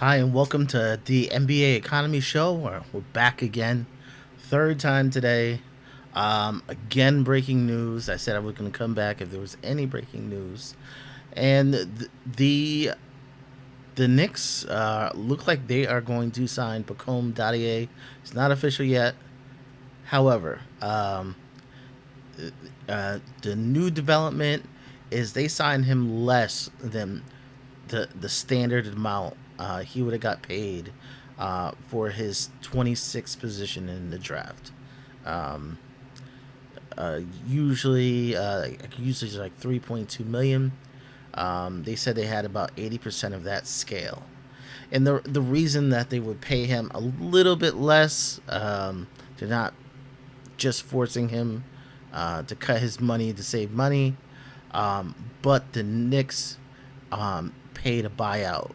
Hi, and welcome to the NBA Economy Show. We're back again, third time today. Again, breaking news. I said I was going to come back if there was any breaking news, and the Knicks look like they are going to sign Pacome Dadiet. It's not official yet. However, the new development is they signed him less than the standard amount he would have got paid for his 26th position in the draft. Um, usually it's like 3.2 million. They said they had about 80% of that scale, and the reason that they would pay him a little bit less, they're not just forcing him to cut his money to save money, but the Knicks paid a buyout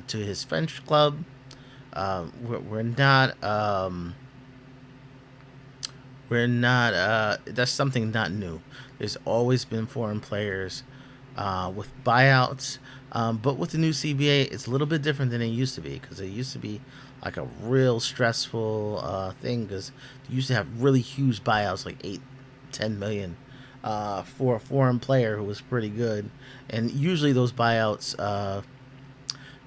to his French club. We're not. We're not. That's something not new. There's always been foreign players with buyouts, but with the new CBA, it's a little bit different than it used to be because it used to be like a real stressful thing because you used to have really huge buyouts, like 8, 10 million, for a foreign player who was pretty good, and usually those buyouts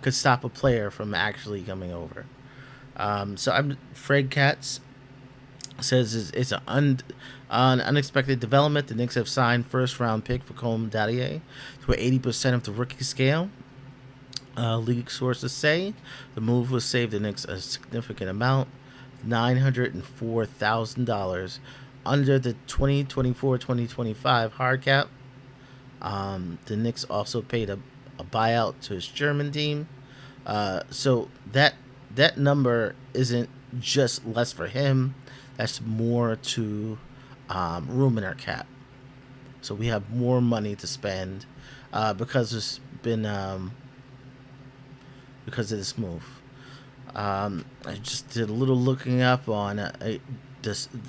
could stop a player from actually coming over. So I'm Fred Katz says it's an unexpected development. The Knicks have signed first round pick for Pacome Dadiet to 80% of the rookie scale. League sources say the move will save the Knicks a significant amount, $904,000 under the 2024-2025 hard cap. The Knicks also paid a buyout to his German team. So that number isn't just less for him. That's more to room in our cap. So we have more money to spend because there's been because of this move. I just did a little looking up on the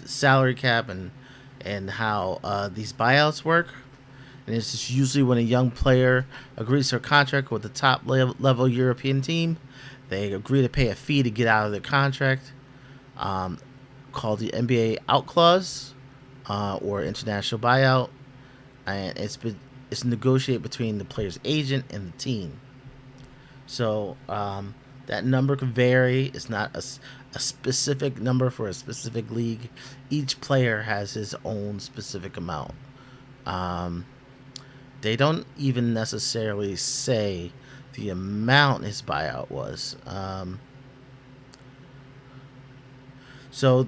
salary cap and how these buyouts work. And it's just usually when a young player agrees to a contract with a top level European team, they agree to pay a fee to get out of their contract, called the NBA out clause or international buyout, and it's negotiated between the player's agent and the team. So that number can vary. It's not a specific number for a specific league. Each player has his own specific amount. Um, they don't even necessarily say the amount his buyout was. So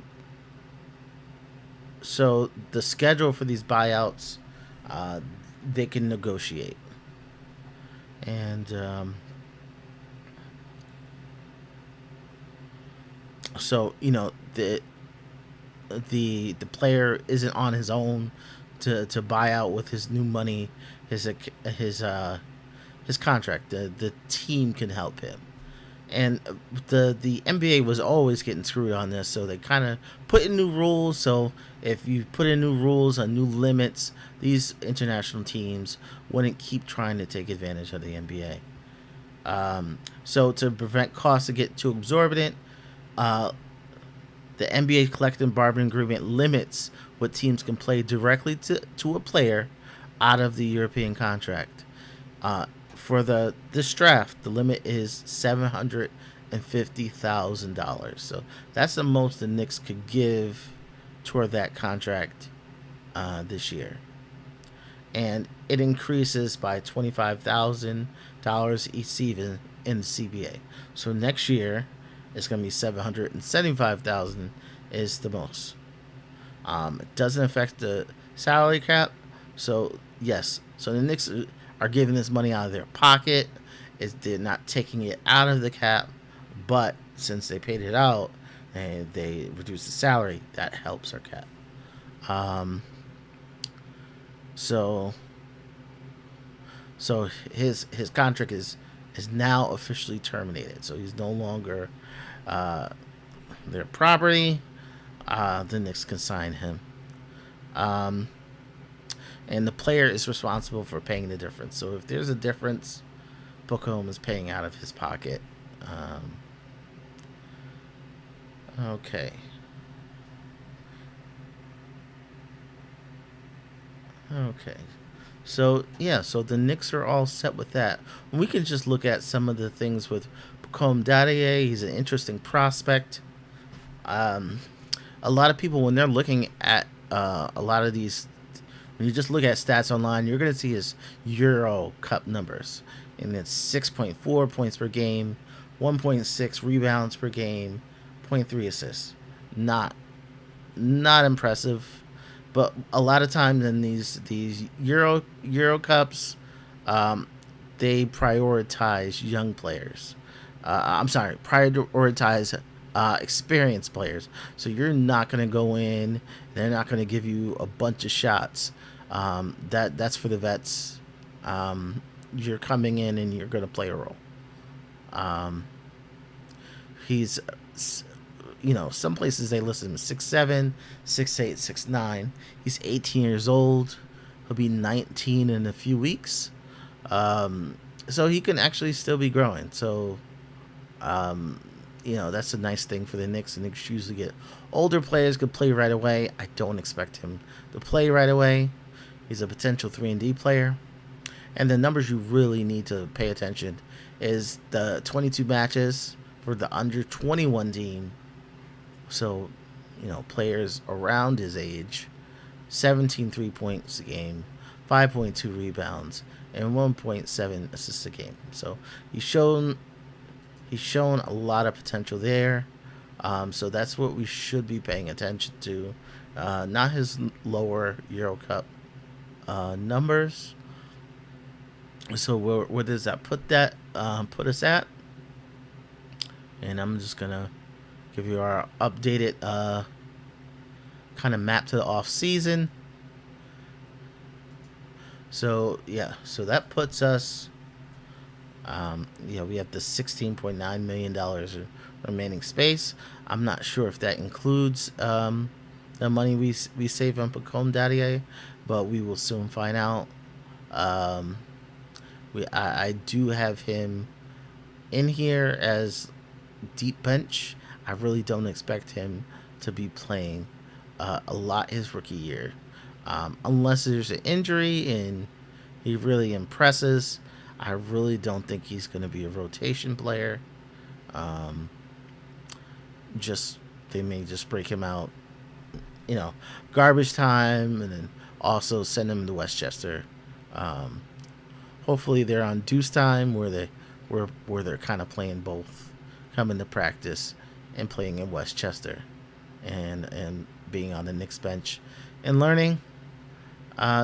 so the schedule for these buyouts, uh, they can negotiate, and so the player isn't on his own to buy out with his new money, his his uh his contract. The team can help him, and the NBA was always getting screwed on this, so they kind of put in new rules. So if you put in new rules and new limits, these international teams wouldn't keep trying to take advantage of the NBA. So to prevent costs to get too exorbitant, uh, the NBA collective bargaining agreement limits what teams can play directly to a player out of the European contract. For the this draft, the limit is $750,000. So that's the most the Knicks could give toward that contract this year, and it increases by $25,000 each season in the CBA. So next year, it's going to be 775,000 is the most. It doesn't affect the salary cap. So yes, so the Knicks are giving this money out of their pocket. They're not taking it out of the cap, but since they paid it out and they reduced the salary, that helps our cap. Um, so so his contract is now officially terminated. So he's no longer uh, their property. The Knicks can sign him. Um, and the player is responsible for paying the difference. So if there's a difference, Pacome is paying out of his pocket. Um, okay. Okay. So yeah, so the Knicks are all set with that. We can just look at some of the things with Pacome Dadiet. He's an interesting prospect. Um, a lot of people when they're looking at a lot of these, when you just look at stats online, you're going to see his Euro Cup numbers, and it's 6.4 points per game, 1.6 rebounds per game, zero point 0.3 assists. Not not impressive. But a lot of times in these Euro Cups, um, they prioritize young players. I'm sorry, prioritize experienced players. So you're not going to go in. They're not going to give you a bunch of shots. That's for the vets. You're coming in and you're going to play a role. Um, he's some places they list him 6'7", 6'8", 6'9". He's 18 years old. He'll be 19 in a few weeks. So he can actually still be growing. So, that's a nice thing for the Knicks. The Knicks usually get older players could play right away. I don't expect him to play right away. He's a potential 3-and-D player. And the numbers you really need to pay attention is the 22 matches for the under 21 team. So, players around his age, 17 3 points a game, 5.2 rebounds, and 1.7 assists a game. So he's shown a lot of potential there. So that's what we should be paying attention to, not his lower Euro Cup numbers. So where does that put us at? And I'm just gonna give you our updated kind of map to the off season. So yeah, so that puts us. We have the $16.9 million remaining space. I'm not sure if that includes the money we save on Pacome Dadiet, but we will soon find out. I do have him in here as deep bench. I really don't expect him to be playing a lot his rookie year, unless there's an injury and he really impresses. I really don't think he's going to be a rotation player. Um, just they may just break him out, garbage time, and then also send him to Westchester. Um, Hopefully they're on deuce time where they're kind of playing both, coming to practice and playing in Westchester, and being on the Knicks bench and learning.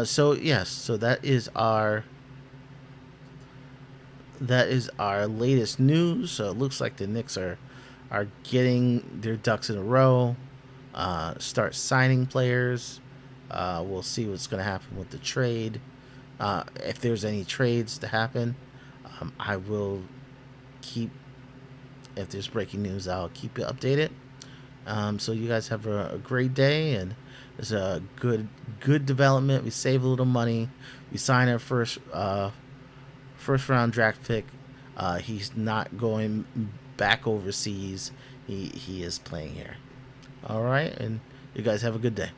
So yes, so that is our latest news. So it looks like the Knicks are getting their ducks in a row. Start signing players. We'll see what's going to happen with the trade. If there's any trades to happen, I will keep. If there's breaking news, I'll keep you updated. So you guys have a great day, and it's a good development. We save a little money. We sign our first round draft pick. He's not going back overseas. He is playing here. All right, and you guys have a good day.